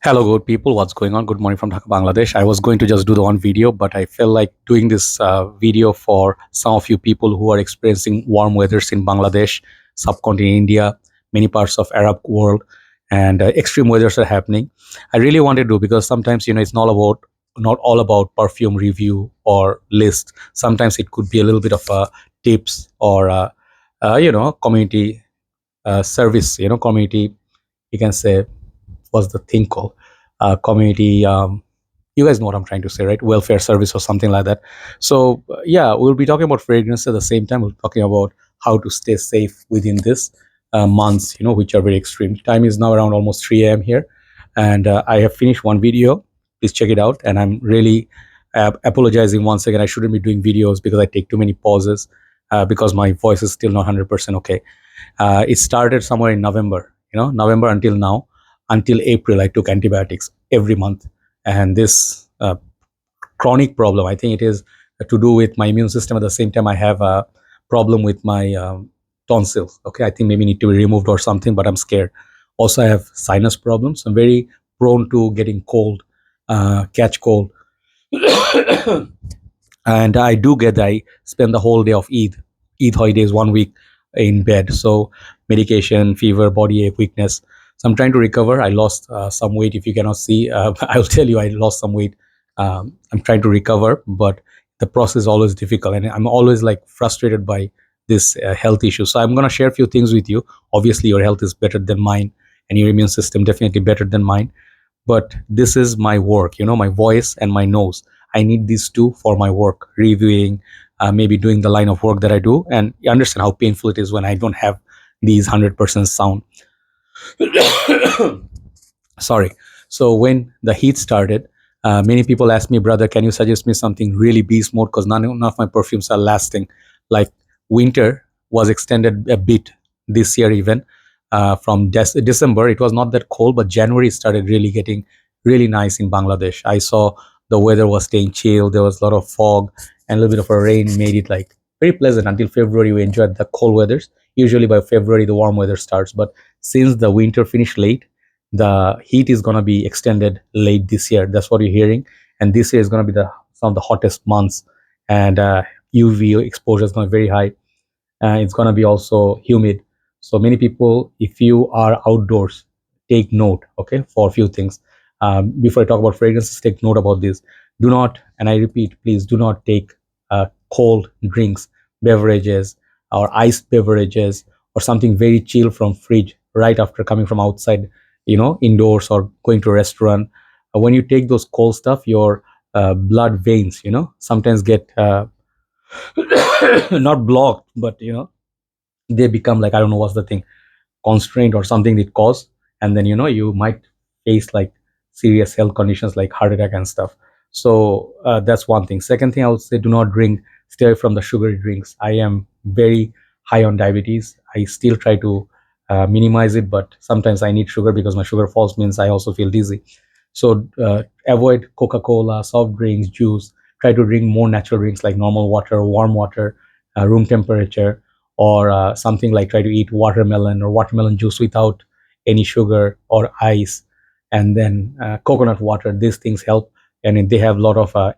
Hello, good people. What's going on? Good morning from Dhaka, Bangladesh. I was going to just do the one video, but I felt like doing this video for some of you people who are experiencing warm weathers in Bangladesh, subcontinent India, many parts of Arab world, and extreme weathers are happening. I really wanted to do because sometimes it's not all about perfume review or list. Sometimes it could be a little bit of tips or community service. Community. You can say what's the thing called community you guys know what I'm trying to say, right? Welfare service or something like that. So yeah, we'll be talking about fragrance at the same time. We're talking about how to stay safe within this months, which are very extreme. Time is now around almost 3 a.m. here, and I have finished one video. Please check it out. And I'm really apologizing once again. I shouldn't be doing videos because I take too many pauses because my voice is still not 100% okay. It started somewhere in November, November until now. Until April, I took antibiotics every month. And this chronic problem, I think it is to do with my immune system. At the same time, I have a problem with my tonsils. Okay, I think maybe need to be removed or something, but I'm scared. Also, I have sinus problems. I'm very prone to getting cold, catch cold. And I spend the whole day of Eid holidays 1 week in bed. So medication, fever, body ache, weakness. So I'm trying to recover. I lost some weight. If you cannot see, I'll tell you I lost some weight. I'm trying to recover, but the process is always difficult, and I'm always like frustrated by this health issue. So I'm gonna share a few things with you. Obviously, your health is better than mine, and your immune system definitely better than mine, but this is my work, my voice and my nose. I need these two for my work, reviewing, maybe doing the line of work that I do. And you understand how painful it is when I don't have these 100% sound. Sorry. So when the heat started, many people asked me, brother, can you suggest me something really beast mode, because none of my perfumes are lasting. Like winter was extended a bit this year, even from December. It was not that cold, but January started really getting really nice in Bangladesh. I saw the weather was staying chill. There was a lot of fog, and a little bit of a rain made it like very pleasant. Until February, we enjoyed the cold weathers. Usually by February, the warm weather starts. But since the winter finished late, the heat is going to be extended late this year. That's what you're hearing. And this year is going to be some of the hottest months. And UV exposure is going to be very high. It's going to be also humid. So many people, if you are outdoors, take note, okay, for a few things. Before I talk about fragrances, take note about this. Do not, and I repeat, please do not take cold drinks, beverages, or iced beverages, or something very chill from fridge right after coming from outside, indoors or going to a restaurant. When you take those cold stuff, your blood veins, sometimes get not blocked, but they become like, I don't know what's the thing, constraint or something that cause, and then you might face like serious health conditions like heart attack and stuff. So that's one thing. Second thing, I would say, do not stay away from the sugary drinks. I am very high on diabetes. I still try to minimize it, but sometimes I need sugar because my sugar falls means I also feel dizzy. So avoid Coca-Cola, soft drinks, juice. Try to drink more natural drinks like normal water, warm water, room temperature, or something like try to eat watermelon or watermelon juice without any sugar or ice, and then coconut water. These things help, and they have a lot of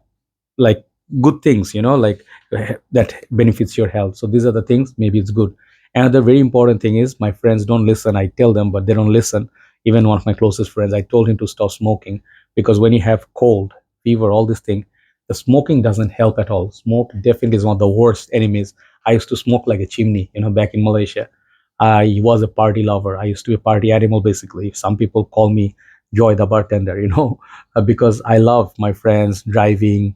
like good things, like that benefits your health. So these are the things, maybe it's good. Another very important thing is, my friends don't listen. I tell them, but they don't listen. Even one of my closest friends, I told him to stop smoking, because when you have cold, fever, all this thing, the smoking doesn't help at all. Smoke definitely is one of the worst enemies. I used to smoke like a chimney, back in Malaysia. I was a party lover. I used to be a party animal, basically. Some people call me Joy the bartender, because I love my friends, driving,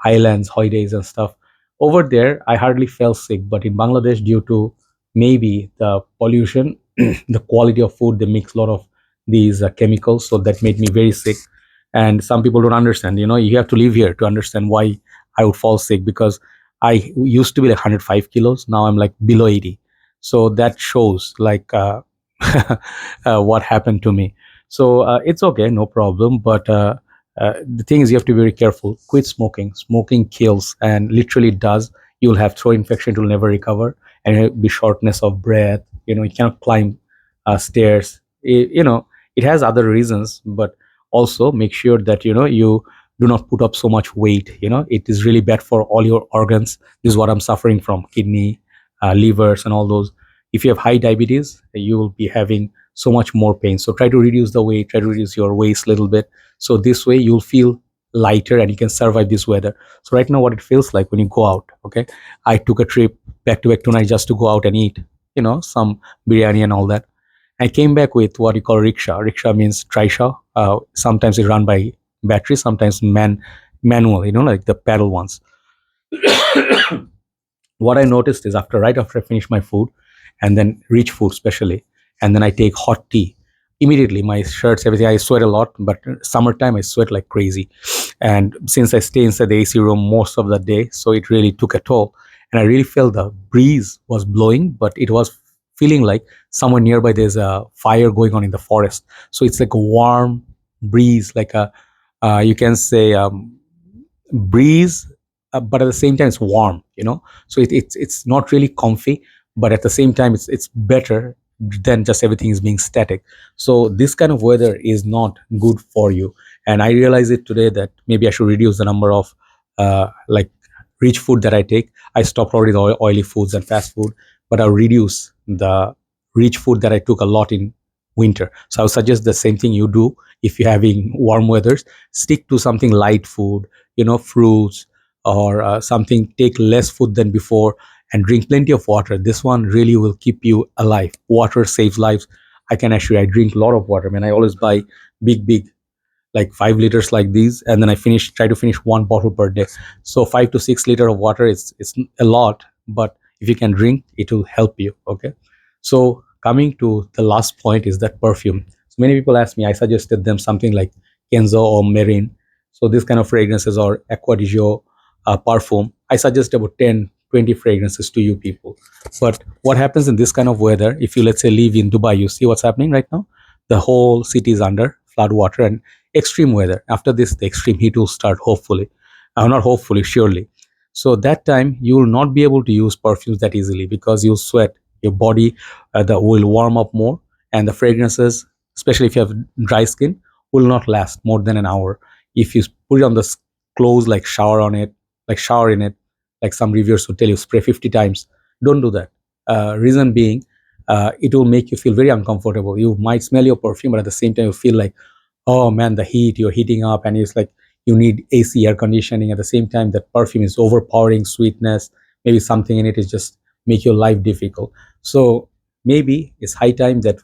islands, holidays, and stuff. Over there, I hardly fell sick, but in Bangladesh, due to maybe the pollution, the quality of food, they mix a lot of these chemicals, so that made me very sick. And some people don't understand. You have to live here to understand why I would fall sick, because I used to be like 105 kilos. Now I'm like below 80. So that shows like what happened to me. So it's okay, no problem. But the thing is, you have to be very careful. Quit smoking. Smoking kills, and literally does. You'll have throat infection. You'll never recover, and it'll be shortness of breath. You cannot climb stairs. It has other reasons, but Also make sure that you do not put up so much weight. It is really bad for all your organs. This is what I'm suffering from: kidney, livers, and all those. If you have high diabetes, you will be having so much more pain. So try to reduce the weight, try to reduce your waist a little bit, so this way you'll feel lighter and you can survive this weather. So right now what it feels like when you go out, okay, I took a trip back to back tonight just to go out and eat some biryani and all that. I came back with what you call rickshaw. Rickshaw means trishaw. Sometimes it's run by battery, sometimes manual, like the pedal ones. What I noticed is right after I finish my food and then rich food especially, and then I take hot tea, immediately my shirts, everything, I sweat a lot, but summertime I sweat like crazy. And since I stay inside the AC room most of the day, so it really took a toll. And I really felt the breeze was blowing, but it was feeling like somewhere nearby there's a fire going on in the forest. So it's like a warm breeze, like a you can say breeze, but at the same time it's warm. So it's not really comfy, but at the same time it's better than just everything is being static. So this kind of weather is not good for you, and I realize it today that maybe I should reduce the number of like rich food that I take. I stopped already the oily foods and fast food, but I'll reduce the rich food that I took a lot in winter. So I would suggest the same thing you do. If you're having warm weathers, stick to something light food, fruits, or something. Take less food than before and drink plenty of water. This one really will keep you alive. Water saves lives. I can assure you, I drink a lot of water. I mean, I always buy big, like 5 liters like these, and then I try to finish one bottle per day. So 5 to 6 liter of water, it's a lot, but if you can drink, it will help you. Okay. So coming to the last point is that perfume. So many people ask me, I suggested them something like Kenzo or Marine. So this kind of fragrances, or Aqua di Gio, Perfume. I suggest about 10, 20 fragrances to you people. But what happens in this kind of weather, if you, let's say, live in Dubai, you see what's happening right now. The whole city is under flood water and extreme weather. After this, the extreme heat will start, hopefully. Not hopefully, surely. So that time you will not be able to use perfumes that easily, because you'll sweat, your body that will warm up more, and the fragrances, especially if you have dry skin, will not last more than an hour. If you put it on the clothes, like shower in it, like some reviewers would tell you, spray 50 times. Don't do that. Reason being, it will make you feel very uncomfortable. You might smell your perfume, but at the same time you feel like, oh man, the heat, you're heating up, and it's like you need AC, air conditioning. At the same time, that perfume is overpowering sweetness. Maybe something in it is just make your life difficult. So maybe it's high time that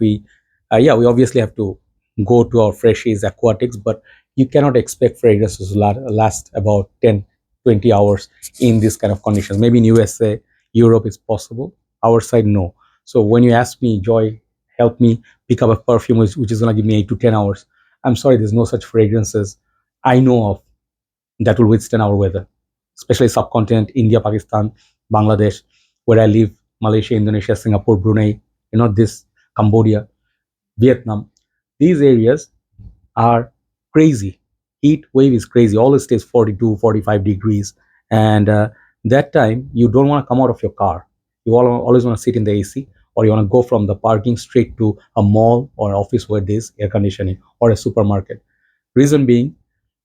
yeah, we obviously have to go to our freshies, aquatics, but you cannot expect fragrances to last about 10, 20 hours in this kind of conditions. Maybe in USA, Europe is possible. Our side, no. So when you ask me, Joy, help me pick up a perfume which is going to give me 8 to 10 hours, I'm sorry, there's no such fragrances I know of that will withstand our weather, especially subcontinent, India, Pakistan, Bangladesh, where I live, Malaysia, Indonesia, Singapore, Brunei, this, Cambodia, Vietnam. These areas are crazy. Heat wave is crazy. Always stays 42, 45 degrees. And that time, you don't want to come out of your car. You always want to sit in the AC, or you want to go from the parking straight to a mall or office where there's air conditioning, or a supermarket. Reason being,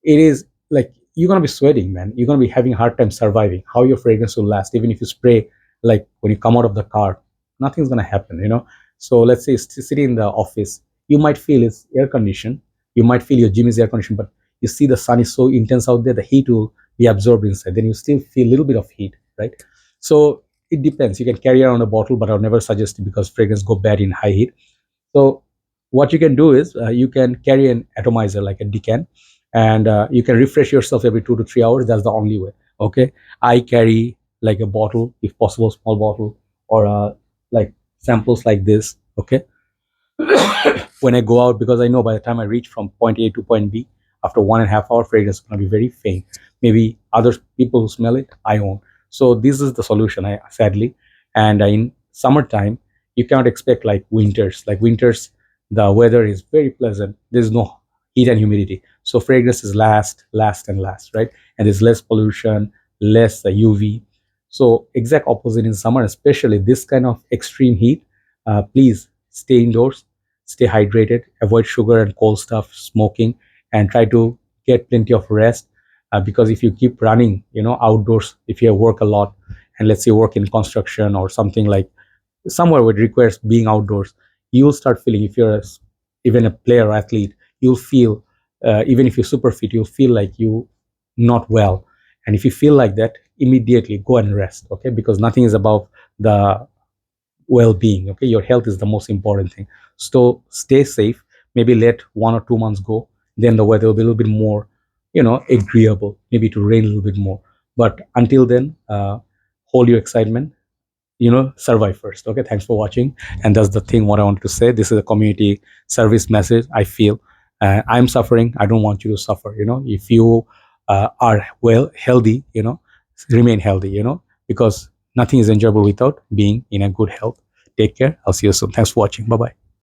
it is like you're gonna be sweating, man. You're gonna be having a hard time surviving. How your fragrance will last, even if you spray, like when you come out of the car, nothing's gonna happen. So let's say sitting in the office, you might feel it's air conditioned. You might feel your gym is air conditioned, but you see the sun is so intense out there, the heat will be absorbed inside. Then you still feel a little bit of heat, right? So it depends. You can carry around a bottle, but I'll never suggest it, because fragrance go bad in high heat. So what you can do is you can carry an atomizer like a Decant, and you can refresh yourself every 2 to 3 hours. That's the only way. Okay, I carry like a bottle, if possible, small bottle, or like samples like this. Okay, when I go out, because I know by the time I reach from point A to point B, after 1.5 hour, fragrance is going to be very faint. Maybe other people who smell it, I won't. So this is the solution, sadly. And in summertime, you cannot expect like winters. Like winters, the weather is very pleasant. There's no heat and humidity. So fragrances last, and last, right? And there's less pollution, less UV. So exact opposite in summer, especially this kind of extreme heat. Please stay indoors, stay hydrated, avoid sugar and cold stuff, smoking, and try to get plenty of rest, because if you keep running, outdoors, if you work a lot, and let's say work in construction or something like somewhere where it requires being outdoors, you'll start feeling, if you're even a player or athlete, you'll feel, even if you're super fit, you'll feel like you not well. And if you feel like that, immediately go and rest, okay? Because nothing is above the well-being, okay? Your health is the most important thing. So stay safe. Maybe let 1 or 2 months go, then the weather will be a little bit more, agreeable, maybe to rain a little bit more. But until then, hold your excitement, survive first. Okay, thanks for watching. And that's the thing what I want to say. This is a community service message. I feel I'm suffering, I don't want you to suffer. If you are well healthy, remain healthy, because nothing is enjoyable without being in a good health. Take care, I'll see you soon. Thanks for watching. Bye bye.